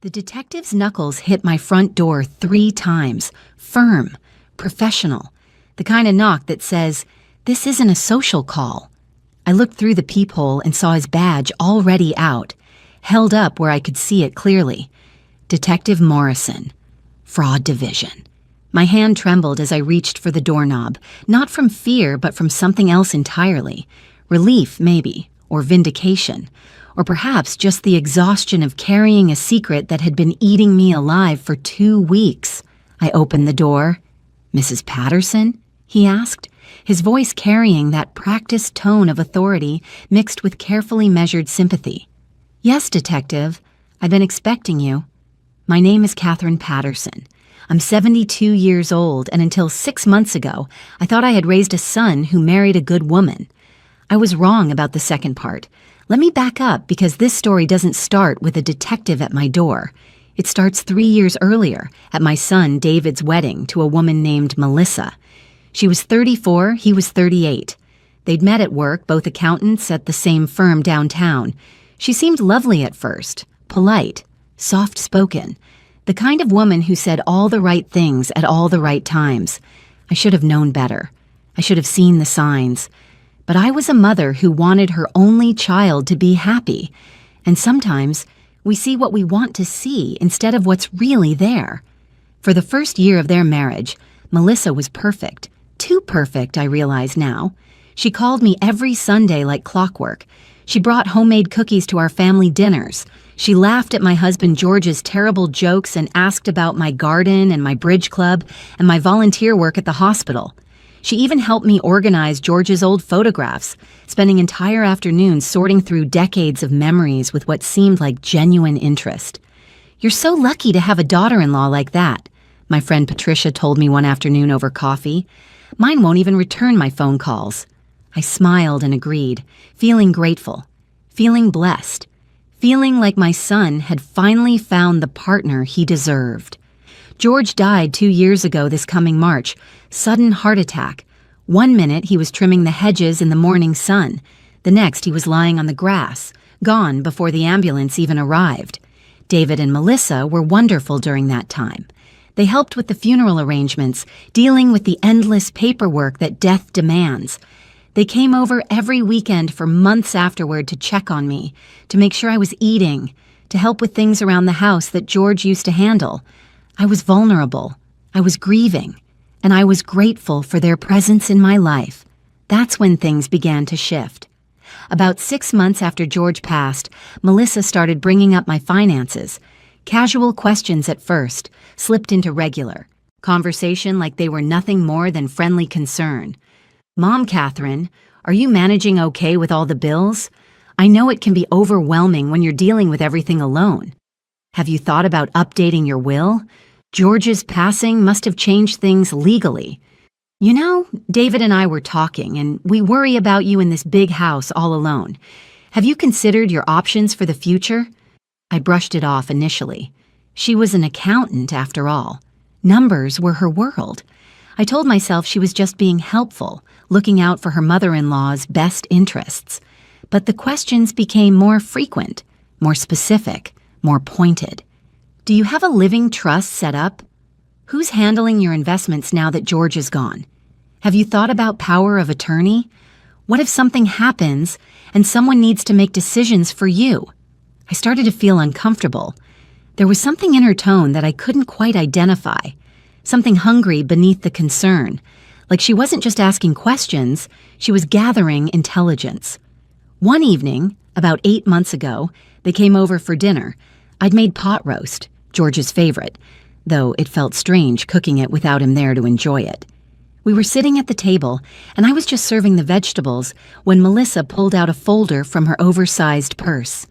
The detective's knuckles hit my front door 3 times. Firm, professional. The kind of knock that says, "This isn't a social call." I looked through the peephole and saw his badge already out, held up where I could see it clearly. Detective Morrison. Fraud Division. My hand trembled as I reached for the doorknob, not from fear but from something else entirely. Relief, maybe, or vindication. Or perhaps just the exhaustion of carrying a secret that had been eating me alive for 2 weeks. I opened the door. "Mrs. Patterson?" he asked, his voice carrying that practiced tone of authority mixed with carefully measured sympathy. "Yes, Detective. I've been expecting you. My name is Catherine Patterson. I'm 72 years old, and until 6 months ago, I thought I had raised a son who married a good woman. I was wrong about the second part. Let me back up because this story doesn't start with a detective at my door. It starts 3 years earlier, at my son David's wedding to a woman named Melissa. She was 34, he was 38. They'd met at work, both accountants at the same firm downtown. She seemed lovely at first, polite, soft-spoken, the kind of woman who said all the right things at all the right times. I should have known better. I should have seen the signs. But I was a mother who wanted her only child to be happy, and sometimes we see what we want to see instead of what's really there. For the first year of their marriage, Melissa was perfect. Too perfect, I realize now. She called me every Sunday like clockwork. She brought homemade cookies to our family dinners. She laughed at my husband George's terrible jokes and asked about my garden and my bridge club and my volunteer work at the hospital. She even helped me organize George's old photographs, spending entire afternoons sorting through decades of memories with what seemed like genuine interest. "You're so lucky to have a daughter-in-law like that," my friend Patricia told me one afternoon over coffee. "Mine won't even return my phone calls." I smiled and agreed, feeling grateful, feeling blessed, feeling like my son had finally found the partner he deserved. George died 2 years ago this coming March. Sudden heart attack. 1 minute he was trimming the hedges in the morning sun. The next he was lying on the grass, gone before the ambulance even arrived. David and Melissa were wonderful during that time. They helped with the funeral arrangements, dealing with the endless paperwork that death demands. They came over every weekend for months afterward to check on me, to make sure I was eating, to help with things around the house that George used to handle. I was vulnerable, I was grieving, and I was grateful for their presence in my life. That's when things began to shift. About 6 months after George passed, Melissa started bringing up my finances. Casual questions at first, slipped into regular. Conversation like they were nothing more than friendly concern. "Mom, Catherine, are you managing okay with all the bills? I know it can be overwhelming when you're dealing with everything alone. Have you thought about updating your will? George's passing must have changed things legally. You know, David and I were talking, and we worry about you in this big house all alone. Have you considered your options for the future?" I brushed it off initially. She was an accountant, after all. Numbers were her world. I told myself she was just being helpful, looking out for her mother-in-law's best interests. But the questions became more frequent, more specific, more pointed. "Do you have a living trust set up? Who's handling your investments now that George is gone? Have you thought about power of attorney? What if something happens and someone needs to make decisions for you?" I started to feel uncomfortable. There was something in her tone that I couldn't quite identify, something hungry beneath the concern, like she wasn't just asking questions, she was gathering intelligence. One evening, about 8 months ago, they came over for dinner. I'd made pot roast, George's favorite, though it felt strange cooking it without him there to enjoy it. We were sitting at the table, and I was just serving the vegetables when Melissa pulled out a folder from her oversized purse.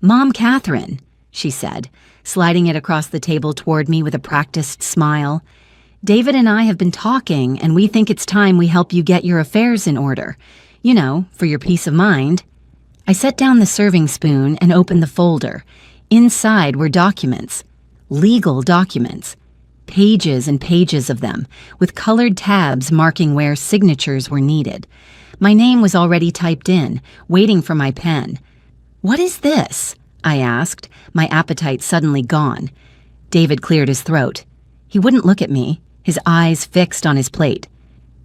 "Mom, Catherine," she said, sliding it across the table toward me with a practiced smile. "David and I have been talking, and we think it's time we help you get your affairs in order. You know, for your peace of mind." I set down the serving spoon and opened the folder. Inside were documents. Legal documents. Pages and pages of them, with colored tabs marking where signatures were needed. My name was already typed in, waiting for my pen. "What is this?" I asked, my appetite suddenly gone. David cleared his throat. He wouldn't look at me, his eyes fixed on his plate.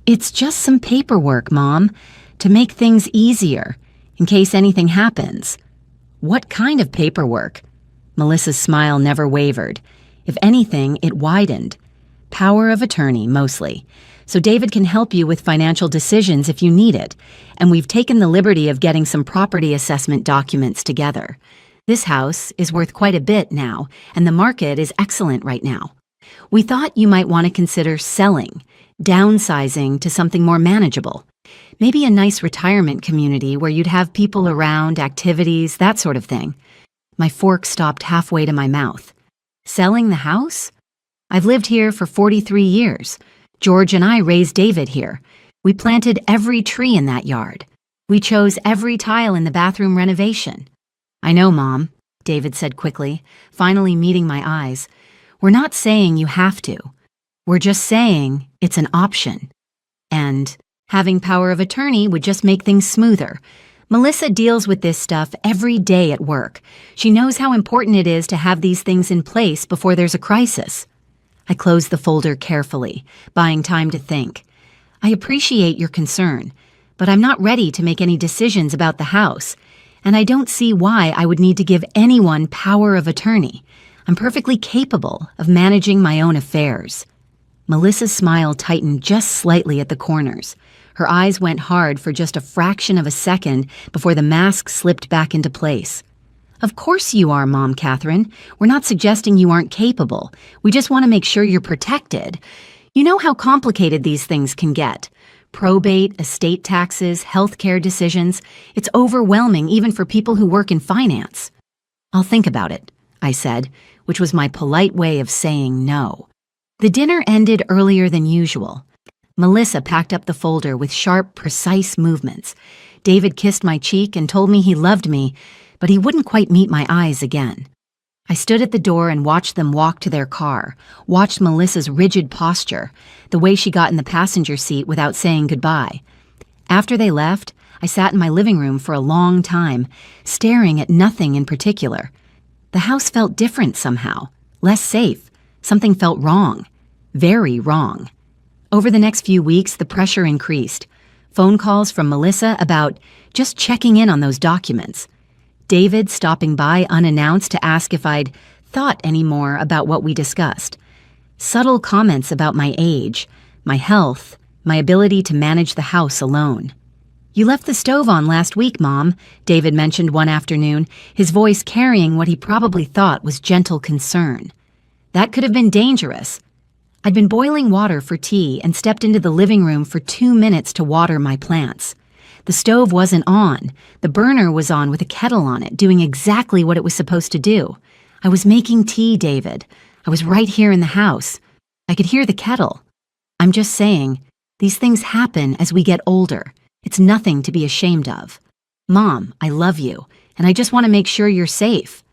It's just some paperwork, Mom, to make things easier, in case anything happens. What kind of paperwork? Melissa's smile never wavered. If anything, it widened. Power of attorney, mostly. So David can help you with financial decisions if you need it, and we've taken the liberty of getting some property assessment documents together. This house is worth quite a bit now, and the market is excellent right now. We thought you might want to consider selling, downsizing to something more manageable. Maybe a nice retirement community where you'd have people around, activities, that sort of thing. My fork stopped halfway to my mouth. Selling the house? I've lived here for 43 years. George and I raised David here. We planted every tree in that yard. We chose every tile in the bathroom renovation. I know, Mom, David said quickly, finally meeting my eyes. We're not saying you have to. We're just saying it's an option. And having power of attorney would just make things smoother. Melissa deals with this stuff every day at work. She knows how important it is to have these things in place before there's a crisis. I closed the folder carefully, buying time to think. I appreciate your concern, but I'm not ready to make any decisions about the house, and I don't see why I would need to give anyone power of attorney. I'm perfectly capable of managing my own affairs. Melissa's smile tightened just slightly at the corners. Her eyes went hard for just a fraction of a second before the mask slipped back into place. Of course you are, Mom Catherine. We're not suggesting you aren't capable. We just want to make sure you're protected. You know how complicated these things can get. Probate, estate taxes, healthcare decisions. It's overwhelming even for people who work in finance. I'll think about it, I said, which was my polite way of saying no. The dinner ended earlier than usual. Melissa packed up the folder with sharp, precise movements. David kissed my cheek and told me he loved me, but he wouldn't quite meet my eyes again. I stood at the door and watched them walk to their car, watched Melissa's rigid posture, the way she got in the passenger seat without saying goodbye. After they left, I sat in my living room for a long time, staring at nothing in particular. The house felt different somehow, less safe. Something felt wrong, very wrong. Over the next few weeks, the pressure increased. Phone calls from Melissa about just checking in on those documents. David stopping by unannounced to ask if I'd thought any more about what we discussed. Subtle comments about my age, my health, my ability to manage the house alone. You left the stove on last week, Mom, David mentioned one afternoon, his voice carrying what he probably thought was gentle concern. That could have been dangerous. I'd been boiling water for tea and stepped into the living room for 2 minutes to water my plants. The stove wasn't on. The burner was on with a kettle on it, doing exactly what it was supposed to do. I was making tea, David. I was right here in the house. I could hear the kettle. I'm just saying, these things happen as we get older. It's nothing to be ashamed of. Mom, I love you, and I just want to make sure you're safe.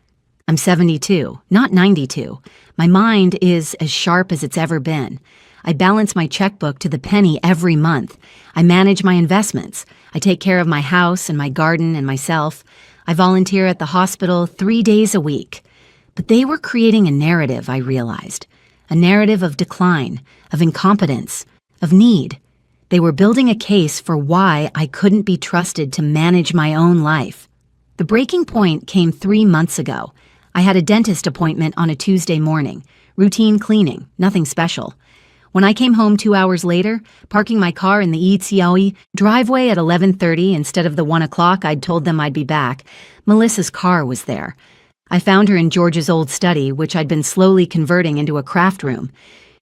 I'm 72, not 92. My mind is as sharp as it's ever been. I balance my checkbook to the penny every month. I manage my investments. I take care of my house and my garden and myself. I volunteer at the hospital 3 days a week. But they were creating a narrative, I realized. A narrative of decline, of incompetence, of need. They were building a case for why I couldn't be trusted to manage my own life. The breaking point came 3 months ago. I had a dentist appointment on a Tuesday morning. Routine cleaning, nothing special. When I came home 2 hours later, parking my car in the Itsiaoi driveway at 11:30 instead of the 1 o'clock I'd told them I'd be back, Melissa's car was there. I found her in George's old study, which I'd been slowly converting into a craft room.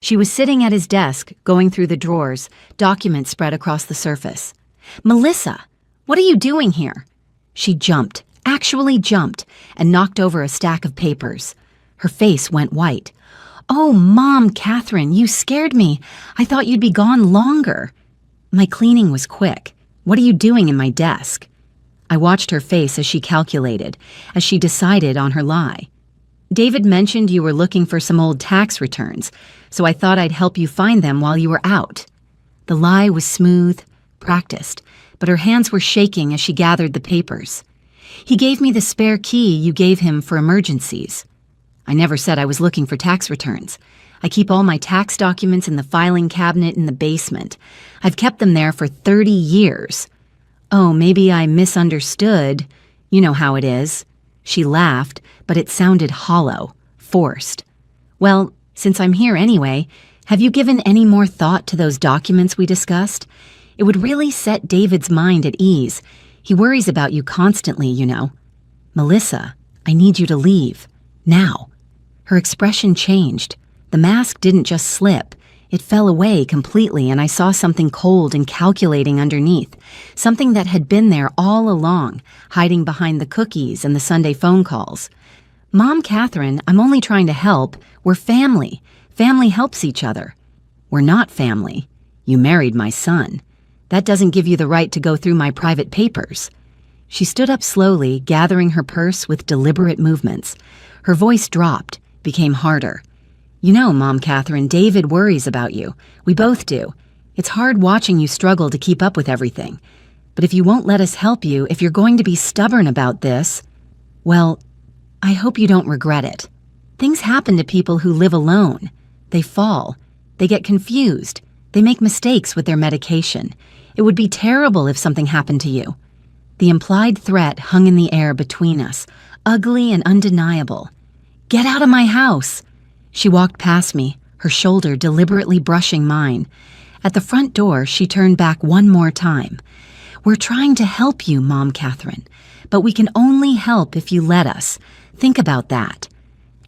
She was sitting at his desk, going through the drawers, documents spread across the surface. "Melissa, what are you doing here?" She jumped, actually jumped, and knocked over a stack of papers. Her face went white. "Oh, Mom, Catherine, you scared me. I thought you'd be gone longer." My cleaning was quick. "What are you doing in my desk?" I watched her face as she calculated, as she decided on her lie. "David mentioned you were looking for some old tax returns, so I thought I'd help you find them while you were out." The lie was smooth, practiced, but her hands were shaking as she gathered the papers. He gave me the spare key you gave him for emergencies. I never said I was looking for tax returns. I keep all my tax documents in the filing cabinet in the basement. I've kept them there for 30 years. Oh, maybe I misunderstood. You know how it is. She laughed, but it sounded hollow, forced. Well, since I'm here anyway, have you given any more thought to those documents we discussed? It would really set David's mind at ease. He worries about you constantly, you know. Melissa, I need you to leave. Now. Her expression changed. The mask didn't just slip. It fell away completely, and I saw something cold and calculating underneath. Something that had been there all along, hiding behind the cookies and the Sunday phone calls. Mom, Catherine, I'm only trying to help. We're family. Family helps each other. We're not family. You married my son. That doesn't give you the right to go through my private papers. She stood up slowly, gathering her purse with deliberate movements. Her voice dropped, became harder. You know, Mom Catherine, David worries about you. We both do. It's hard watching you struggle to keep up with everything. But if you won't let us help you, if you're going to be stubborn about this, well, I hope you don't regret it. Things happen to people who live alone. They fall. They get confused. They make mistakes with their medication. It would be terrible if something happened to you. The implied threat hung in the air between us, ugly and undeniable. Get out of my house! She walked past me, her shoulder deliberately brushing mine. At the front door, she turned back one more time. We're trying to help you, Mom Catherine, but we can only help if you let us. Think about that.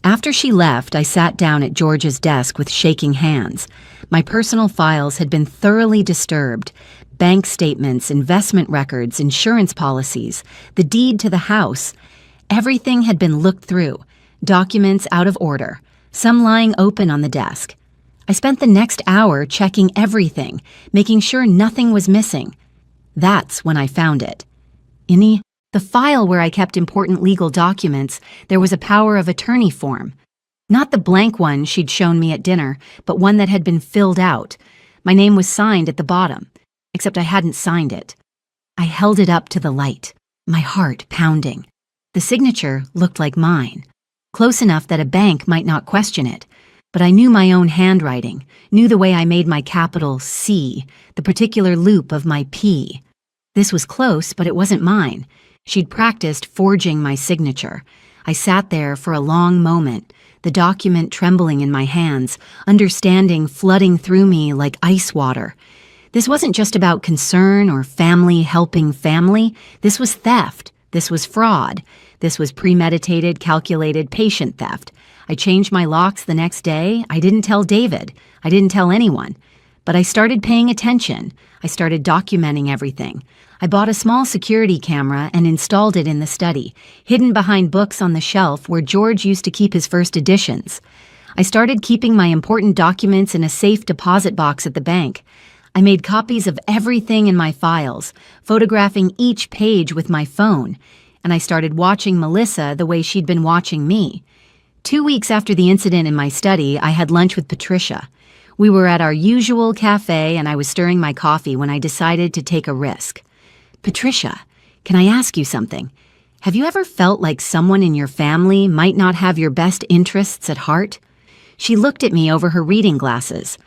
After she left, I sat down at George's desk with shaking hands. My personal files had been thoroughly disturbed. Bank statements, investment records, insurance policies, the deed to the house. Everything had been looked through, documents out of order, some lying open on the desk. I spent the next hour checking everything, making sure nothing was missing. That's when I found it. In the file where I kept important legal documents, there was a power of attorney form. Not the blank one she'd shown me at dinner, but one that had been filled out. My name was signed at the bottom, except I hadn't signed it. I held it up to the light, my heart pounding. The signature looked like mine, close enough that a bank might not question it. But I knew my own handwriting, knew the way I made my capital C, the particular loop of my P. This was close, but it wasn't mine. She'd practiced forging my signature. I sat there for a long moment, the document trembling in my hands, understanding flooding through me like ice water. This wasn't just about concern or family helping family. This was theft. This was fraud. This was premeditated, calculated patient theft. I changed my locks the next day. I didn't tell David. I didn't tell anyone. But I started paying attention. I started documenting everything. I bought a small security camera and installed it in the study, hidden behind books on the shelf where George used to keep his first editions. I started keeping my important documents in a safe deposit box at the bank. I made copies of everything in my files, photographing each page with my phone, and I started watching Melissa the way she'd been watching me. 2 weeks after the incident in my study, I had lunch with Patricia. We were at our usual cafe, and I was stirring my coffee when I decided to take a risk. Patricia, can I ask you something? Have you ever felt like someone in your family might not have your best interests at heart? She looked at me over her reading glasses.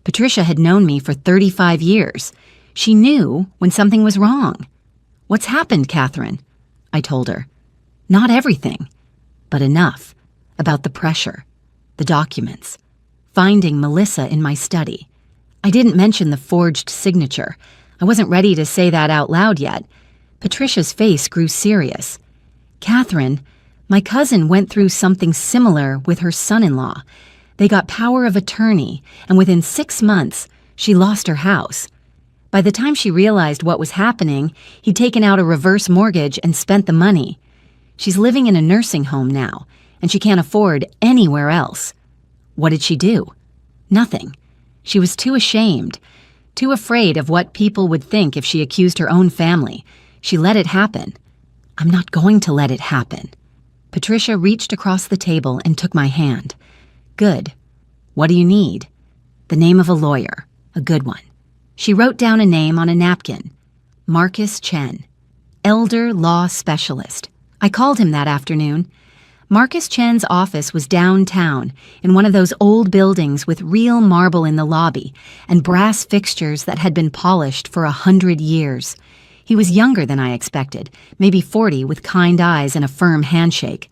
Patricia had known me for 35 years. She knew when something was wrong. What's happened, Catherine? I told her. Not everything, but enough. About the pressure, the documents, finding Melissa in my study. I didn't mention the forged signature. I wasn't ready to say that out loud yet. Patricia's face grew serious. Catherine, my cousin went through something similar with her son-in-law. They got power of attorney, and within 6 months, she lost her house. By the time she realized what was happening, he'd taken out a reverse mortgage and spent the money. She's living in a nursing home now, and she can't afford anywhere else. What did she do? Nothing. She was too ashamed, too afraid of what people would think if she accused her own family. She let it happen. I'm not going to let it happen. Patricia reached across the table and took my hand. Good. What do you need? The name of a lawyer, a good one. She wrote down a name on a napkin. Marcus Chen. elder law specialist. I called him that afternoon. Marcus Chen's office was downtown, in one of those old buildings with real marble in the lobby and brass fixtures that had been polished for 100 years. He was younger than I expected, maybe 40, with kind eyes and a firm handshake.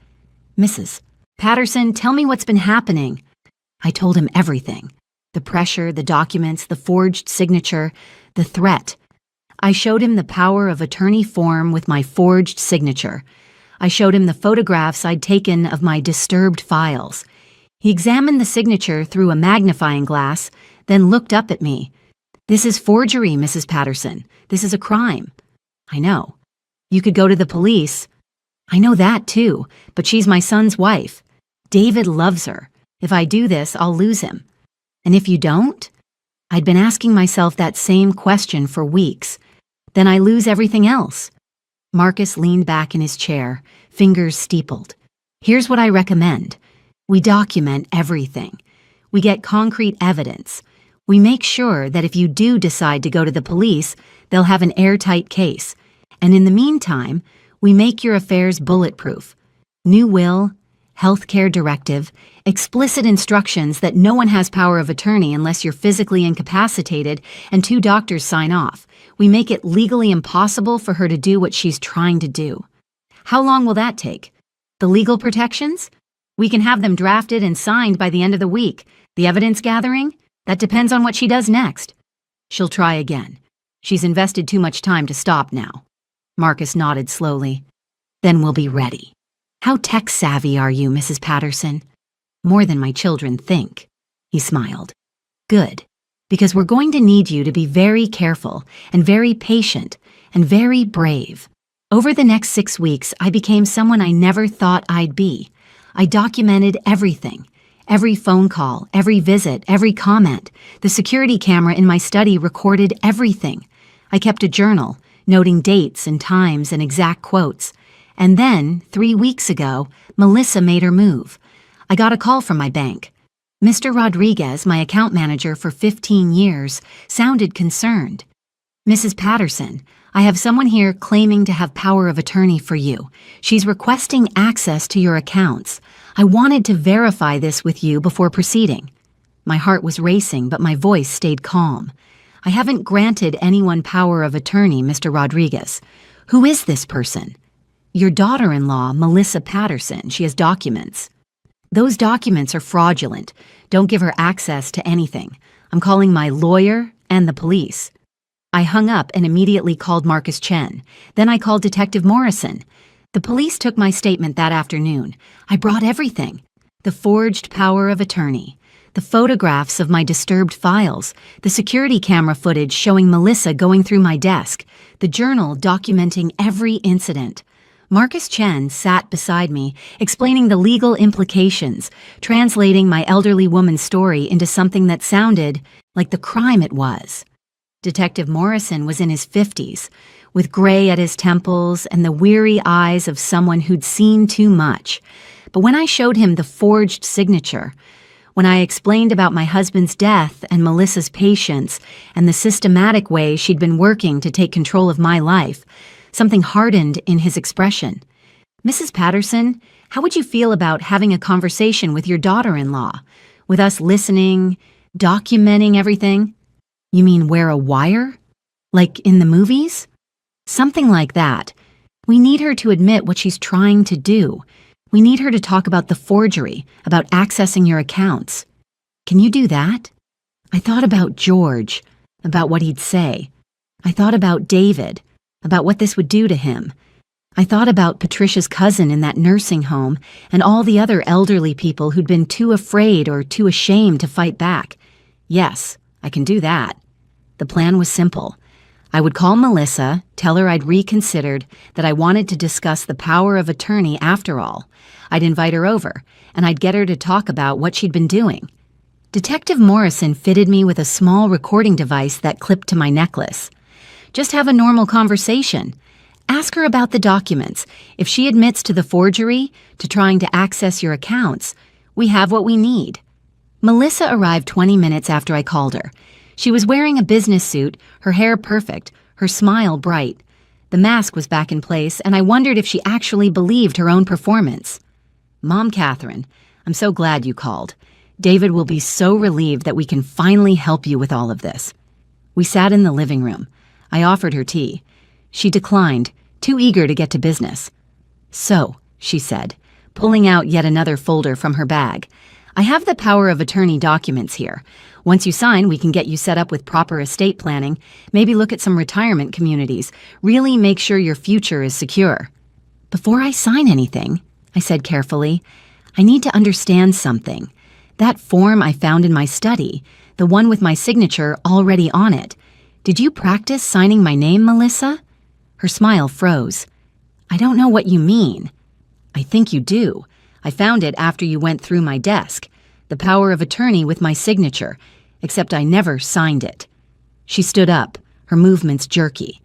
"Mrs. Patterson, tell me what's been happening." I told him everything. The pressure, the documents, the forged signature, the threat. I showed him the power of attorney form with my forged signature. I showed him the photographs I'd taken of my disturbed files. He examined the signature through a magnifying glass, then looked up at me. "This is forgery, Mrs. Patterson. This is a crime." "I know. You could go to the police." "I know that too, but she's my son's wife. David loves her. If I do this, I'll lose him. And if you don't?" I'd been asking myself that same question for weeks. "Then I lose everything else." Marcus leaned back in his chair, fingers steepled. "Here's what I recommend. We document everything. We get concrete evidence. We make sure that if you do decide to go to the police, they'll have an airtight case. And in the meantime, we make your affairs bulletproof. New will, healthcare directive, explicit instructions that no one has power of attorney unless you're physically incapacitated, and 2 doctors sign off. We make it legally impossible for her to do what she's trying to do." "How long will that take?" "The legal protections? We can have them drafted and signed by the end of the week. The evidence gathering? That depends on what she does next." "She'll try again. She's invested too much time to stop now." Marcus nodded slowly. "Then we'll be ready. How tech-savvy are you, Mrs. Patterson?" "More than my children think." He smiled. "Good, because we're going to need you to be very careful and very patient and very brave. Over the next 6 weeks, I became someone I never thought I'd be. I documented everything. Every phone call, every visit, every comment. The security camera in my study recorded everything. I kept a journal, noting dates and times and exact quotes. And then, 3 weeks ago, Melissa made her move. I got a call from my bank. Mr. Rodriguez, my account manager for 15 years, sounded concerned. "Mrs. Patterson, I have someone here claiming to have power of attorney for you. She's requesting access to your accounts. I wanted to verify this with you before proceeding." My heart was racing, but my voice stayed calm. "I haven't granted anyone power of attorney, Mr. Rodriguez. Who is this person?" "Your daughter-in-law, Melissa Patterson. She has documents." "Those documents are fraudulent. Don't give her access to anything. I'm calling my lawyer and the police." I hung up and immediately called Marcus Chen. Then I called Detective Morrison. The police took my statement that afternoon. I brought everything. The forged power of attorney, the photographs of my disturbed files, the security camera footage showing Melissa going through my desk, the journal documenting every incident. Marcus Chen sat beside me, explaining the legal implications, translating my elderly woman's story into something that sounded like the crime it was. Detective Morrison was in his 50s, with gray at his temples and the weary eyes of someone who'd seen too much. But when I showed him the forged signature, when I explained about my husband's death and Melissa's patience and the systematic way she'd been working to take control of my life, something hardened in his expression. "Mrs. Patterson, how would you feel about having a conversation with your daughter-in-law, with us listening, documenting everything?" "You mean wear a wire? Like in the movies?" "Something like that. We need her to admit what she's trying to do. We need her to talk about the forgery, about accessing your accounts. Can you do that?" I thought about George, about what he'd say. I thought about David, about what this would do to him. I thought about Patricia's cousin in that nursing home and all the other elderly people who'd been too afraid or too ashamed to fight back. Yes, I can do that. The plan was simple. I would call Melissa, tell her I'd reconsidered, that I wanted to discuss the power of attorney after all. I'd invite her over, and I'd get her to talk about what she'd been doing. Detective Morrison fitted me with a small recording device that clipped to my necklace. Just have a normal conversation. Ask her about the documents. If she admits to the forgery, to trying to access your accounts, we have what we need. Melissa arrived 20 minutes after I called her. She was wearing a business suit, her hair perfect, her smile bright. The mask was back in place, and I wondered if she actually believed her own performance. "Mom, Catherine, I'm so glad you called. David will be so relieved that we can finally help you with all of this." We sat in the living room. I offered her tea. She declined, too eager to get to business. "So," she said, pulling out yet another folder from her bag, "I have the power of attorney documents here. Once you sign, we can get you set up with proper estate planning, maybe look at some retirement communities, really make sure your future is secure." "Before I sign anything," I said carefully, "I need to understand something. That form I found in my study, the one with my signature already on it, did you practice signing my name, Melissa?" Her smile froze. "I don't know what you mean." "I think you do. I found it after you went through my desk. The power of attorney with my signature, except I never signed it." She stood up, her movements jerky.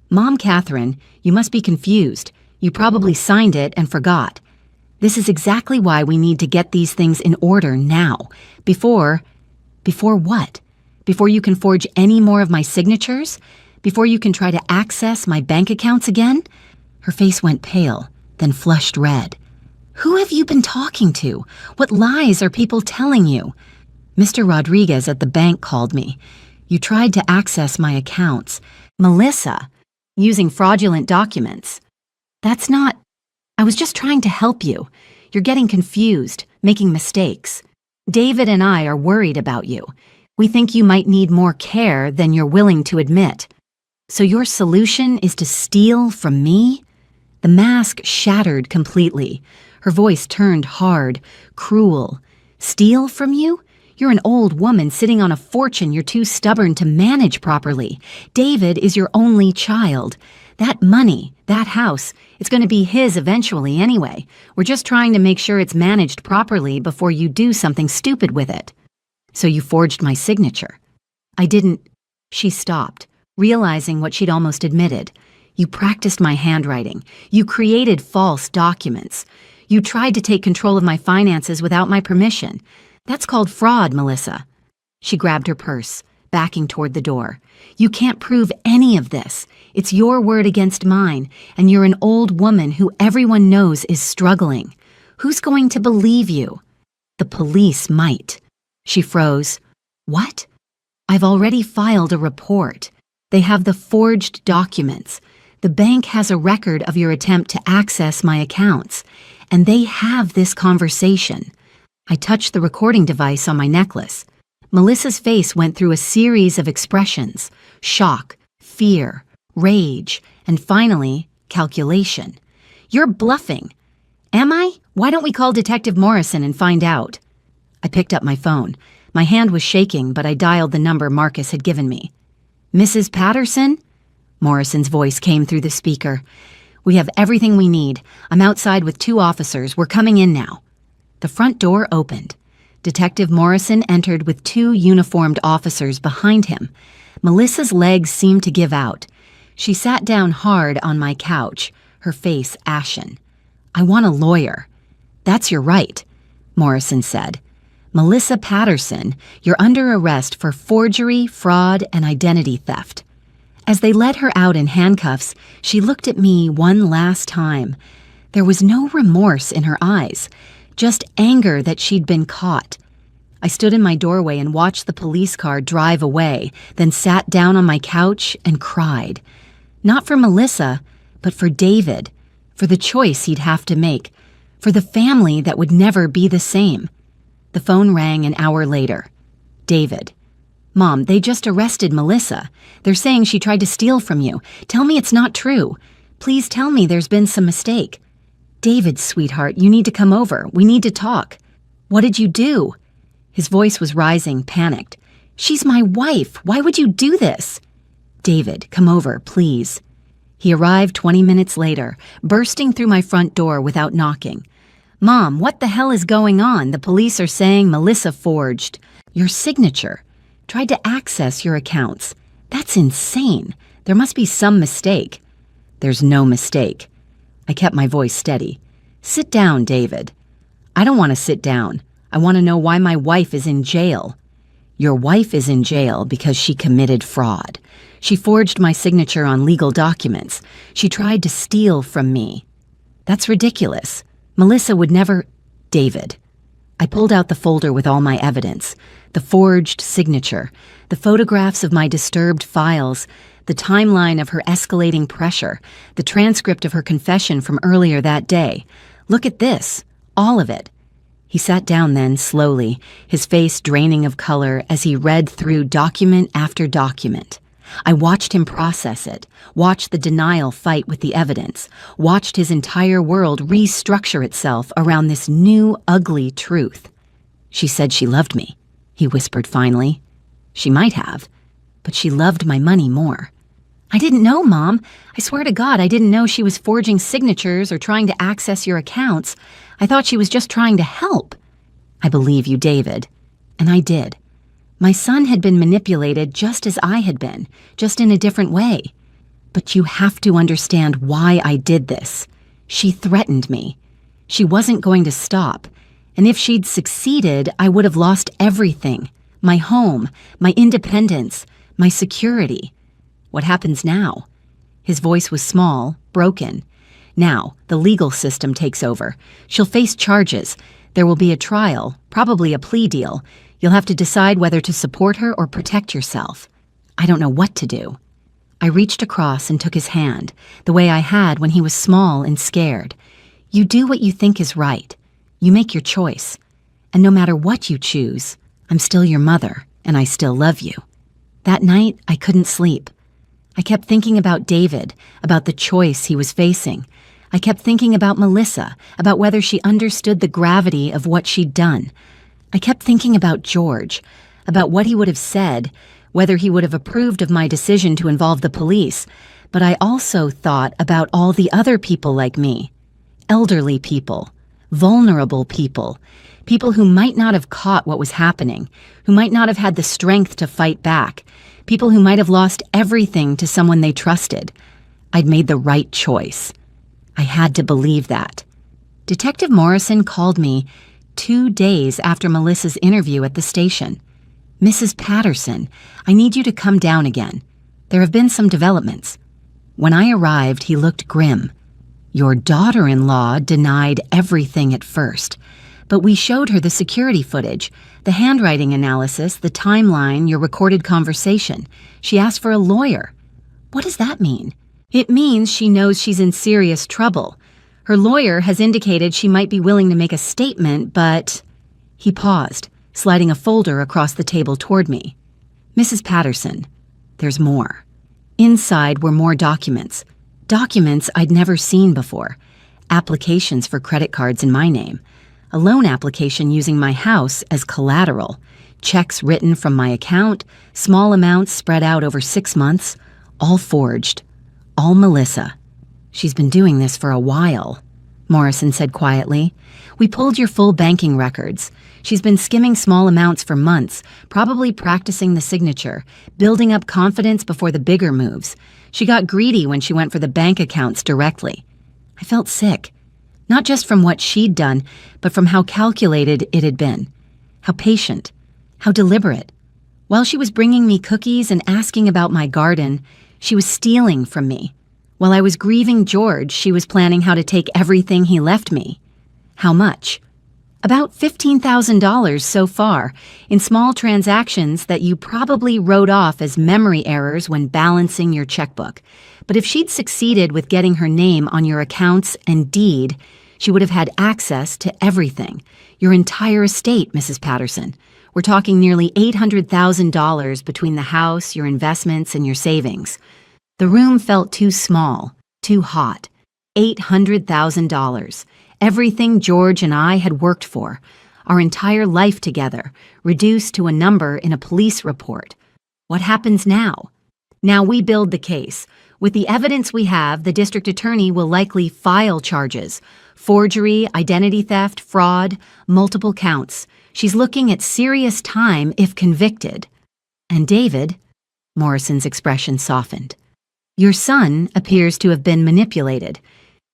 "Mom, Catherine, you must be confused. You probably signed it and forgot. This is exactly why we need to get these things in order now. Before what? Before you can forge any more of my signatures? Before you can try to access my bank accounts again?" Her face went pale, then flushed red. "Who have you been talking to? What lies are people telling you?" "Mr. Rodriguez at the bank called me. You tried to access my accounts. Melissa, using fraudulent documents." "That's not... I was just trying to help you. You're getting confused, making mistakes. David and I are worried about you. We think you might need more care than you're willing to admit. So your solution is to steal from me?" The mask shattered completely. Her voice turned hard, cruel. "Steal from you? You're an old woman sitting on a fortune you're too stubborn to manage properly. David is your only child. That money, that house, it's going to be his eventually anyway. We're just trying to make sure it's managed properly before you do something stupid with it." "So you forged my signature." "I didn't..." She stopped, realizing what she'd almost admitted. "You practiced my handwriting. You created false documents. You tried to take control of my finances without my permission. That's called fraud, Melissa." She grabbed her purse, backing toward the door. "You can't prove any of this. It's your word against mine, and you're an old woman who everyone knows is struggling. Who's going to believe you?" "The police might." She froze. "What?" "I've already filed a report. They have the forged documents. The bank has a record of your attempt to access my accounts, and they have this conversation." I touched the recording device on my necklace. Melissa's face went through a series of expressions: shock, fear, rage, and finally, calculation. "You're bluffing." "Am I? Why don't we call Detective Morrison and find out?" I picked up my phone. My hand was shaking, but I dialed the number Marcus had given me. "Mrs. Patterson?" Morrison's voice came through the speaker. "We have everything we need. I'm outside with 2 officers. We're coming in now." The front door opened. Detective Morrison entered with 2 uniformed officers behind him. Melissa's legs seemed to give out. She sat down hard on my couch, her face ashen. "I want a lawyer." "That's your right," Morrison said. "Melissa Patterson, you're under arrest for forgery, fraud, and identity theft." As they led her out in handcuffs, she looked at me one last time. There was no remorse in her eyes, just anger that she'd been caught. I stood in my doorway and watched the police car drive away, then sat down on my couch and cried. Not for Melissa, but for David, for the choice he'd have to make, for the family that would never be the same. The phone rang an hour later. David. "Mom, they just arrested Melissa. They're saying she tried to steal from you. Tell me it's not true. Please tell me there's been some mistake." "David, sweetheart, you need to come over. We need to talk." "What did you do?" His voice was rising, panicked. "She's my wife. Why would you do this?" "David, come over, please." He arrived 20 minutes later, bursting through my front door without knocking. "Mom, what the hell is going on? The police are saying Melissa forged your signature, tried to access your accounts. That's insane. There must be some mistake." "There's no mistake." I kept my voice steady. "Sit down, David." "I don't want to sit down. I want to know why my wife is in jail." Your wife is in jail because she committed fraud. She forged my signature on legal documents. She tried to steal from me. That's ridiculous. Melissa would never... David. I pulled out the folder with all my evidence. The forged signature, the photographs of my disturbed files, the timeline of her escalating pressure, the transcript of her confession from earlier that day. Look at this. All of it. He sat down then, slowly, his face draining of color as he read through document after document. I watched him process it, watched the denial fight with the evidence, watched his entire world restructure itself around this new, ugly truth. She said she loved me, he whispered finally. She might have, but she loved my money more. I didn't know, Mom. I swear to God, I didn't know she was forging signatures or trying to access your accounts. I thought she was just trying to help. I believe you, David. And I did. My son had been manipulated just as I had been, just in a different way. But you have to understand why I did this. She threatened me. She wasn't going to stop. And if she'd succeeded, I would have lost everything. My home, my independence, my security. What happens now? His voice was small, broken. Now, the legal system takes over. She'll face charges. There will be a trial, probably a plea deal. You'll have to decide whether to support her or protect yourself. I don't know what to do. I reached across and took his hand, the way I had when he was small and scared. You do what you think is right. You make your choice. And no matter what you choose, I'm still your mother, and I still love you. That night, I couldn't sleep. I kept thinking about David, about the choice he was facing. I kept thinking about Melissa, about whether she understood the gravity of what she'd done. I kept thinking about George, about what he would have said, whether he would have approved of my decision to involve the police. But I also thought about all the other people like me. Elderly people, vulnerable people, people who might not have caught what was happening, who might not have had the strength to fight back, people who might have lost everything to someone they trusted. I'd made the right choice. I had to believe that. Detective Morrison called me 2 days after Melissa's interview at the station. Mrs. Patterson, I need you to come down again. There have been some developments. When I arrived, he looked grim. Your daughter-in-law denied everything at first, but we showed her the security footage, the handwriting analysis, the timeline, your recorded conversation. She asked for a lawyer. What does that mean? It means she knows she's in serious trouble. Her lawyer has indicated she might be willing to make a statement, but... He paused, sliding a folder across the table toward me. Mrs. Patterson, there's more. Inside were more documents. Documents I'd never seen before. Applications for credit cards in my name. A loan application using my house as collateral. Checks written from my account, small amounts spread out over 6 months, all forged. All Melissa. She's been doing this for a while, Morrison said quietly. We pulled your full banking records. She's been skimming small amounts for months, probably practicing the signature, building up confidence before the bigger moves. She got greedy when she went for the bank accounts directly. I felt sick, not just from what she'd done, but from how calculated it had been, how patient, how deliberate. While she was bringing me cookies and asking about my garden, she was stealing from me. While I was grieving George, she was planning how to take everything he left me. How much? About $15,000 so far, in small transactions that you probably wrote off as memory errors when balancing your checkbook. But if she'd succeeded with getting her name on your accounts and deed, she would have had access to everything. Your entire estate, Mrs. Patterson. We're talking nearly $800,000 between the house, your investments, and your savings. The room felt too small, too hot. $800,000. Everything George and I had worked for. Our entire life together, reduced to a number in a police report. What happens now? Now we build the case. With the evidence we have, the district attorney will likely file charges. Forgery, identity theft, fraud, multiple counts. She's looking at serious time if convicted. And David, Morrison's expression softened. Your son appears to have been manipulated.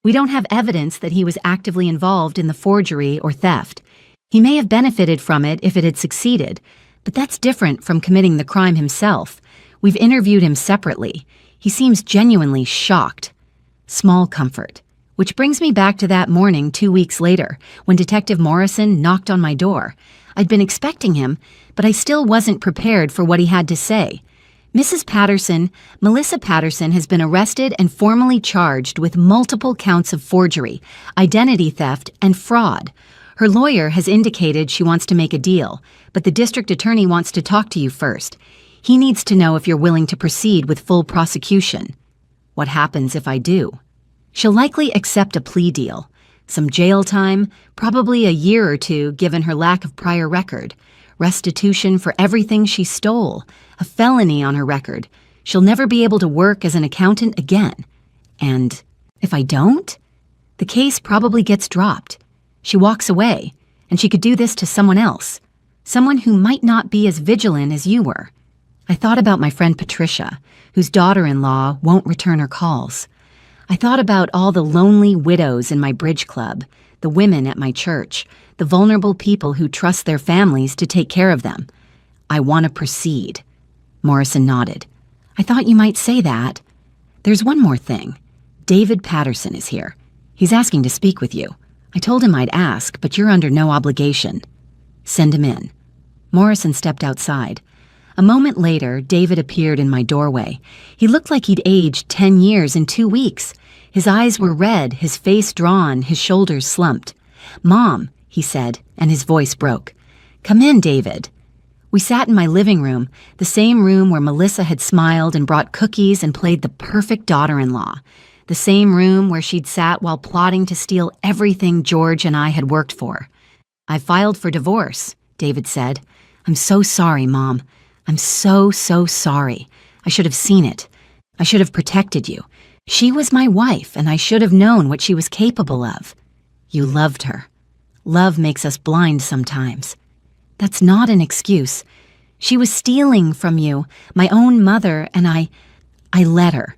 We don't have evidence that he was actively involved in the forgery or theft. He may have benefited from it if it had succeeded, But that's different from committing the crime himself. We've interviewed him separately. He seems genuinely shocked. Small comfort. Which brings me back to that morning 2 weeks later, when Detective Morrison knocked on my door. I'd been expecting him, but I still wasn't prepared for what he had to say. Mrs. Patterson, Melissa Patterson, has been arrested and formally charged with multiple counts of forgery, identity theft, and fraud. Her lawyer has indicated she wants to make a deal, but the district attorney wants to talk to you first. He needs to know if you're willing to proceed with full prosecution. What happens if I do? She'll likely accept a plea deal. Some jail time, probably a year or two given her lack of prior record. Restitution for everything she stole, a felony on her record. She'll never be able to work as an accountant again. And if I don't? The case probably gets dropped. She walks away, and she could do this to someone else. Someone who might not be as vigilant as you were. I thought about my friend Patricia, whose daughter-in-law won't return her calls. I thought about all the lonely widows in my bridge club, the women at my church, the vulnerable people who trust their families to take care of them. I want to proceed. Morrison nodded. I thought you might say that. There's one more thing. David Patterson is here. He's asking to speak with you. I told him I'd ask, but you're under no obligation. Send him in. Morrison stepped outside. A moment later, David appeared in my doorway. He looked like he'd aged 10 years in 2 weeks. His eyes were red, his face drawn, his shoulders slumped. "Mom," he said, and his voice broke. "Come in, David." We sat in my living room, the same room where Melissa had smiled and brought cookies and played the perfect daughter-in-law. The same room where she'd sat while plotting to steal everything George and I had worked for. "I filed for divorce," David said. "I'm so sorry, Mom. I'm so sorry. I should have seen it. I should have protected you. She was my wife, and I should have known what she was capable of. You loved her. Love makes us blind sometimes. That's not an excuse. She was stealing from you, my own mother, and I let her.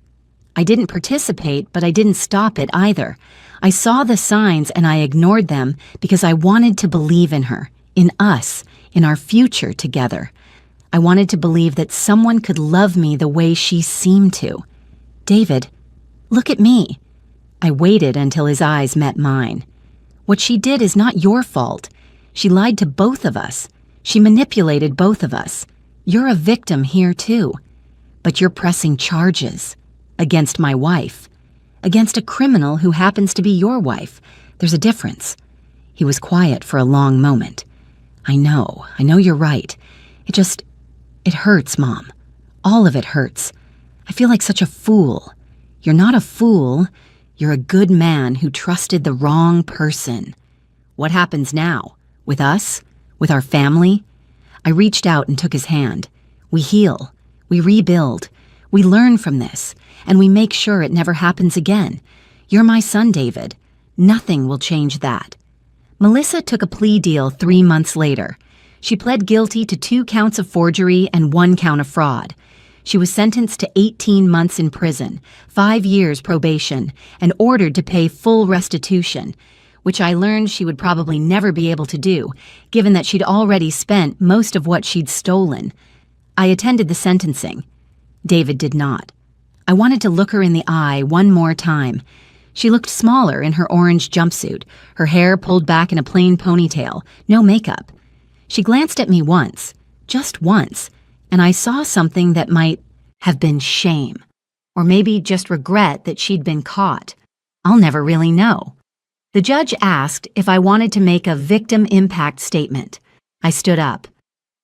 I didn't participate, but I didn't stop it either. I saw the signs and I ignored them because I wanted to believe in her, in us, in our future together. I wanted to believe that someone could love me the way she seemed to. David, look at me." I waited until his eyes met mine. "What she did is not your fault. She lied to both of us. She manipulated both of us. You're a victim here too. But you're pressing charges. Against my wife. Against a criminal who happens to be your wife. There's a difference." He was quiet for a long moment. I know you're right. It hurts, Mom. All of it hurts. I feel like such a fool. You're not a fool. You're a good man who trusted the wrong person. What happens now? With us? With our family? I reached out and took his hand. We heal. We rebuild. We learn from this, and we make sure it never happens again. You're my son, David. Nothing will change that. Melissa took a plea deal 3 months later. She pled guilty to 2 counts of forgery and 1 count of fraud. She was sentenced to 18 months in prison, 5 years probation, and ordered to pay full restitution, which I learned she would probably never be able to do, given that she'd already spent most of what she'd stolen. I attended the sentencing. David did not. I wanted to look her in the eye one more time. She looked smaller in her orange jumpsuit, her hair pulled back in a plain ponytail, no makeup. She glanced at me once, just once, and I saw something that might have been shame, or maybe just regret that she'd been caught. I'll never really know. The judge asked if I wanted to make a victim impact statement. I stood up.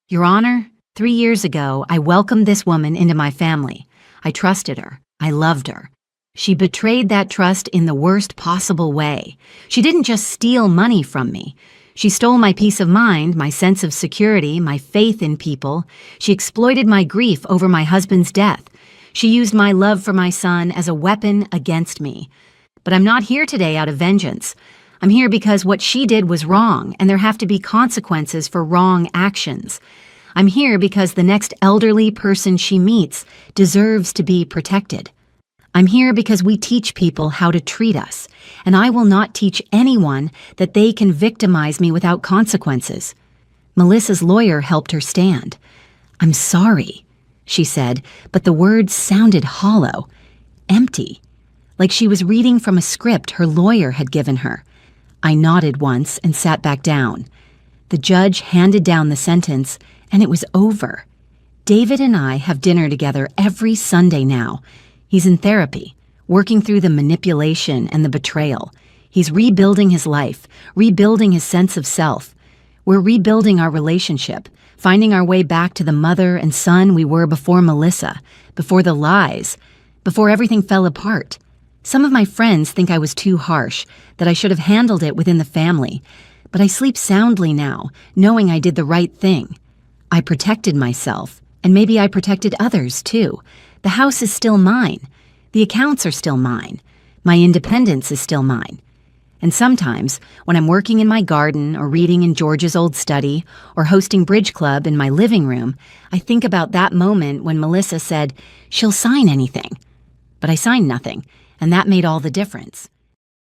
Your Honor, 3 years ago, I welcomed this woman into my family. I trusted her. I loved her. She betrayed that trust in the worst possible way. She didn't just steal money from me. She stole my peace of mind, my sense of security, my faith in people. She exploited my grief over my husband's death. She used my love for my son as a weapon against me. But I'm not here today out of vengeance. I'm here because what she did was wrong, and there have to be consequences for wrong actions. I'm here because the next elderly person she meets deserves to be protected. I'm here because we teach people how to treat us, and I will not teach anyone that they can victimize me without consequences. Melissa's lawyer helped her stand. "I'm sorry," she said, but the words sounded hollow, empty, like she was reading from a script her lawyer had given her. I nodded once and sat back down. The judge handed down the sentence, and it was over. David and I have dinner together every Sunday now. He's in therapy, working through the manipulation and the betrayal. He's rebuilding his life, rebuilding his sense of self. We're rebuilding our relationship, finding our way back to the mother and son we were before Melissa, before the lies, before everything fell apart. Some of my friends think I was too harsh, that I should have handled it within the family, but I sleep soundly now, knowing I did the right thing. I protected myself, and maybe I protected others too. The house is still mine. The accounts are still mine. My independence is still mine. And sometimes, when I'm working in my garden or reading in George's old study or hosting bridge club in my living room, I think about that moment when Melissa said, "She'll sign anything." But I signed nothing, and that made all the difference.